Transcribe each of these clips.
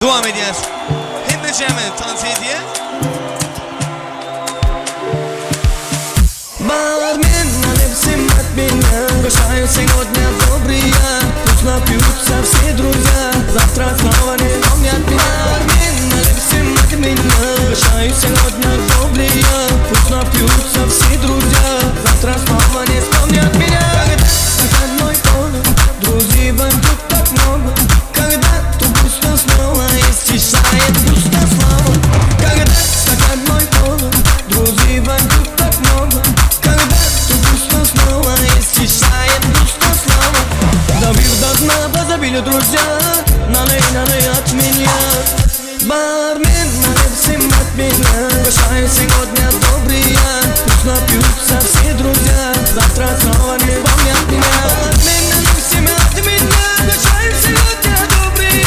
Devam ediyoruz. Hindi Cemil tavsiye ediyor. Бармен, налей всем от меня. Угощаю сегодня добрые. Пусть напьются все друзья. Завтра снова не помнят меня. Бармен, налей всем от меня. Угощаю сегодня добрые. Пусть напьются все друзья. Завтра снова не вспомнят меня. Когда стакан мой полон, друзей вокруг так много. Когда то пусто снова исчезает пустослава. Когда стакан мой полон, друзей вокруг так много. Когда то пусто снова исчезает пустослава. Добив до дна, позабили друзья. Налей, налей от меня. Бармен, налей всем от меня. Угощаю сегодня добрые. Пусть напьются все друзья. Завтра снова не помнят меня. Бармен, налей всем от меня. Угощаю сегодня добрые.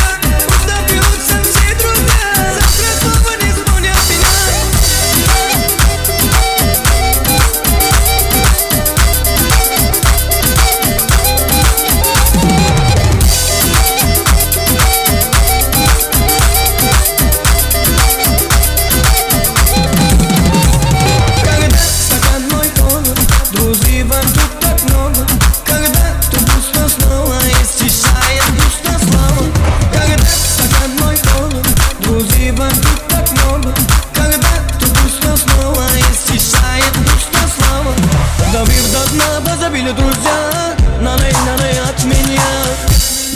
Пусть напьются все друзья. Завтра снова не вспомнят меня. Когда стакан мой полон, друзей вокруг так много. Когда то пусто снова исчезает пустослава. Когда стакан мой полон, друзей вокруг так много. Когда то пусто снова исчезает пустослава. Добив до дна, позабили друзья. Налей, налей от меня.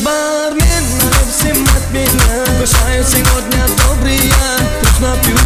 Бармен, налей всем от меня. Угощаю сегодня добрые. Пусть напьют